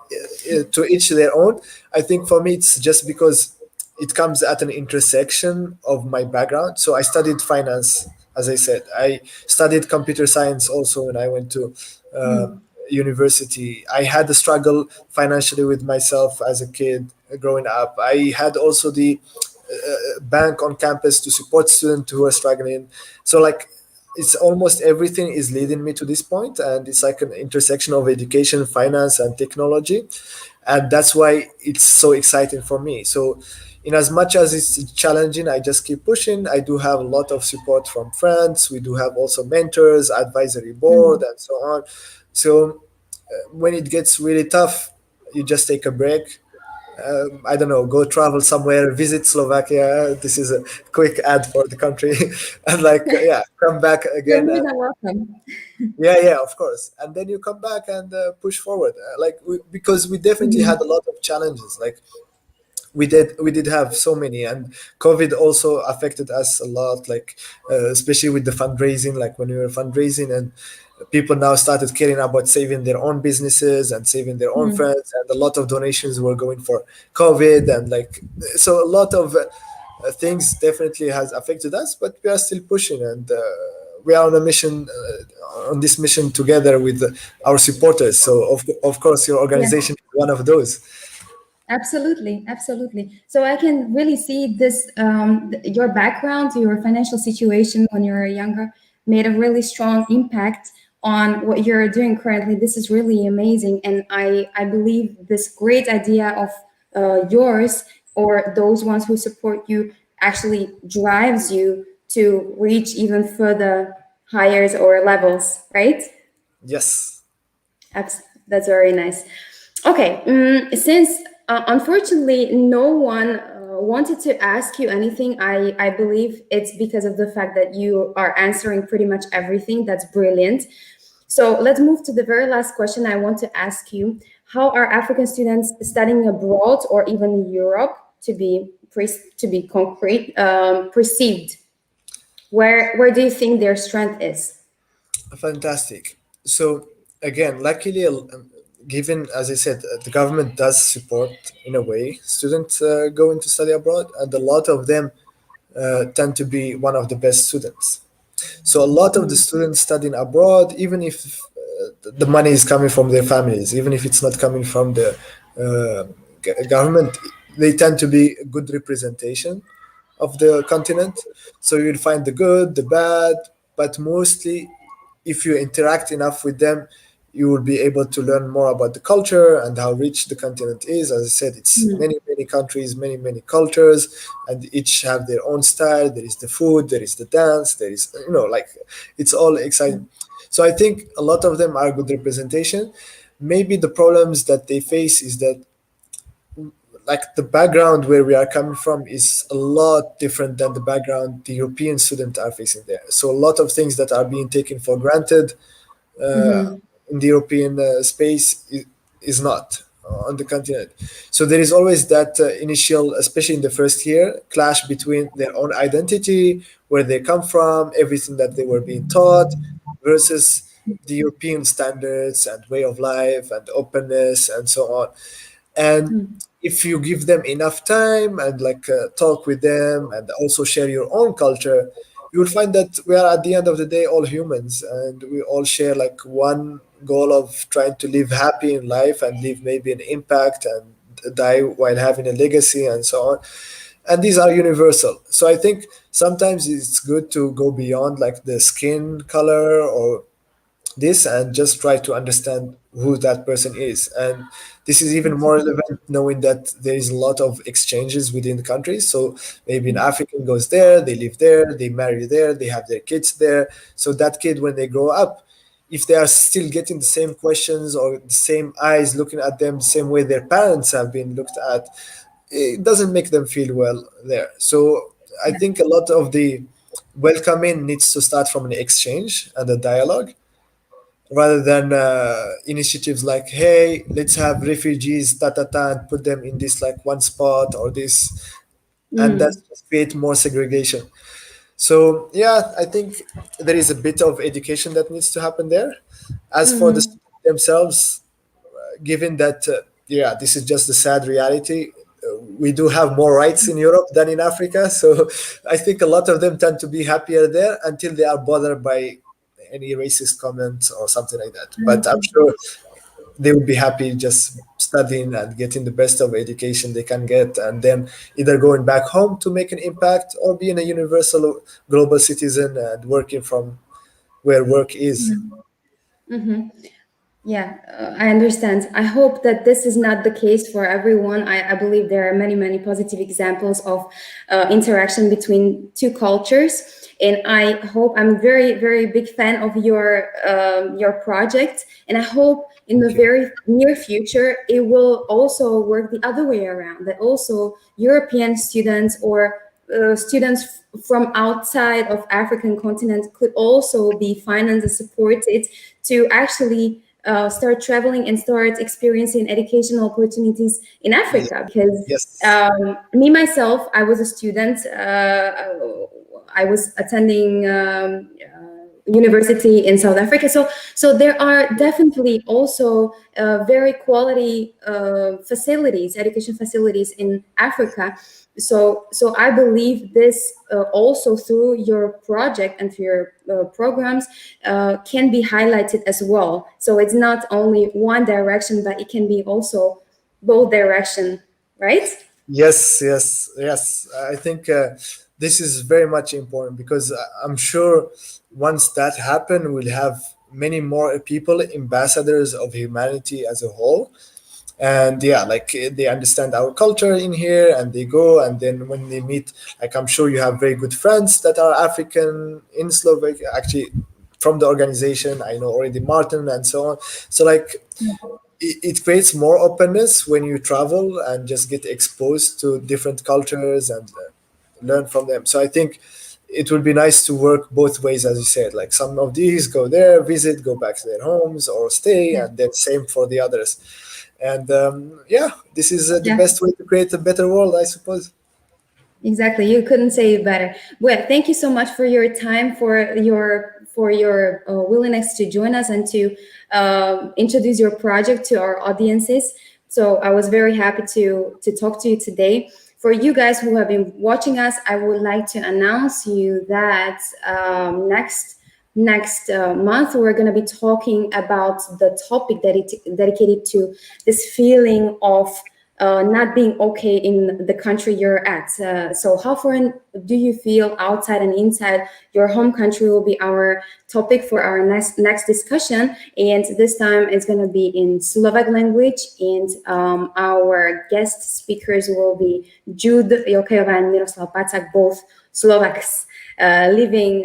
to each their own. I think for me, it's just because it comes at an intersection of my background. So I studied finance, as I said. I studied computer science also when I went to university. I had a struggle financially with myself as a kid growing up. I had also the bank on campus to support students who are struggling. So like it's almost everything is leading me to this point, and it's like an intersection of education, finance, and technology, and that's why it's so exciting for me. So in as much as it's challenging, I just keep pushing. I do have a lot of support from friends. We do have also mentors, advisory board, Mhm. and so on. So when it gets really tough, you just take a break. I don't know, go travel somewhere, visit Slovakia. This is a quick ad for the country, and like yeah, come back You're again, more and than welcome. yeah, yeah, of course, and then you come back and push forward. Because we definitely had Mhm. a lot of challenges. Like we did have so many, and COVID also affected us a lot. Like especially with the fundraising, like when we were fundraising and people now started caring about saving their own businesses and saving their own Mhm. friends, and a lot of donations were going for COVID, and like so a lot of things definitely has affected us, but we are still pushing, and we are on a mission, on this mission together with our supporters. So of course your Yeah. organization is one of those. Absolutely, absolutely. So I can really see this, your background, your financial situation when you were younger made a really strong impact on what you're doing currently. This is really amazing. And I believe this great idea of yours or those ones who support you actually drives you to reach even further higher or levels, right? Yes. That's very nice. Okay, since unfortunately no one wanted to ask you anything, I believe it's because of the fact that you are answering pretty much everything. That's brilliant. So let's move to the very last question I want to ask you. How are African students studying abroad or even in Europe to be concrete perceived? Where do you think their strength is? Fantastic. So again, luckily, given as I said, the government does support in a way students going to study abroad, and a lot of them tend to be one of the best students. So a lot of the students studying abroad, even if the money is coming from their families, even if it's not coming from the government, they tend to be a good representation of the continent. So you'll find the good, the bad, but mostly, if you interact enough with them, you will be able to learn more about the culture and how rich the continent is. As I said, it's many, many countries, many, many cultures, and each have their own style. There is the food, there is the dance, there is, like it's all exciting. So I think a lot of them are good representation. Maybe the problems that they face is that like the background where we are coming from is a lot different than the background the European students are facing there. So a lot of things that are being taken for granted uh, Mm-hmm. in the European space is not on the continent. So there is always that initial, especially in the first year, clash between their own identity, where they come from, everything that they were being taught, versus the European standards and way of life and openness and so on. And if you give them enough time and like talk with them and also share your own culture, you will find that we are at the end of the day all humans, and we all share like one goal of trying to live happy in life and leave maybe an impact and die while having a legacy and so on. And these are universal. So I think sometimes it's good to go beyond like the skin color or this, and just try to understand who that person is. And this is even more relevant knowing that there is a lot of exchanges within the countries. So maybe an African goes there, they live there, they marry there, they have their kids there. So that kid, when they grow up, if they are still getting the same questions or the same eyes looking at them the same way their parents have been looked at, it doesn't make them feel well there. So I think a lot of the welcoming needs to start from an exchange and a dialogue, rather than initiatives like, hey, let's have refugees and put them in this like one spot or this, and that's just create more segregation. So yeah, I think there is a bit of education that needs to happen there. As for the Mm-hmm. students themselves, given that yeah, this is just the sad reality, we do have more rights in Europe than in Africa. So I think a lot of them tend to be happier there until they are bothered by any racist comments or something like that. But I'm sure they would be happy just studying and getting the best of education they can get, and then either going back home to make an impact or being a universal global citizen and working from where work is. Yeah, I understand. I hope that this is not the case for everyone. I believe there are many, many positive examples of interaction between two cultures. And I hope I'm very, very big fan of your project. And I hope in the Thank you. very near future, it will also work the other way around, that also European students or students from outside of African continent could also be financed and supported to actually start traveling and start experiencing educational opportunities in Ye- Africa. Because Yes. me myself, I was a student. I was attending university in South Africa. So there are definitely also very quality facilities, education facilities in Africa. So I believe this also through your project and through your programs can be highlighted as well. So it's not only one direction, but it can be also both direction, right? Yes, yes, yes. I think this is very much important because I'm sure once that happen, we'll have many more people, ambassadors of humanity as a whole. And yeah, like they understand our culture in here and they go, and then when they meet, like I'm sure you have very good friends that are African in Slovakia, actually from the organization. I know already Martin and so on. So like it creates more openness when you travel and just get exposed to different cultures and learn from them. So I think it would be nice to work both ways, as you said. Like some of these go there, visit, go back to their homes, or stay, Yeah. and then same for the others. And yeah, this is the Yeah. best way to create a better world, I suppose. Exactly. You couldn't say it better. Well, thank you so much for your time, for your willingness to join us and to introduce your project to our audiences. So I was very happy to talk to you today. For you guys who have been watching us, I would like to announce you that next month we're going to be talking about the topic dedicated to this feeling of not being okay in the country you're at. So how foreign do you feel outside and inside your home country will be our topic for our next discussion. And this time it's going to be in Slovak language. And our guest speakers will be Jude Jokejová and Miroslav Pacak, both Slovaks. Living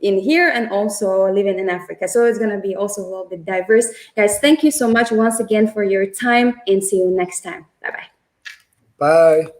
in here and also living in Africa. So it's going to be also a little bit diverse. Guys, thank you so much once again for your time and see you next time. Bye bye. Bye.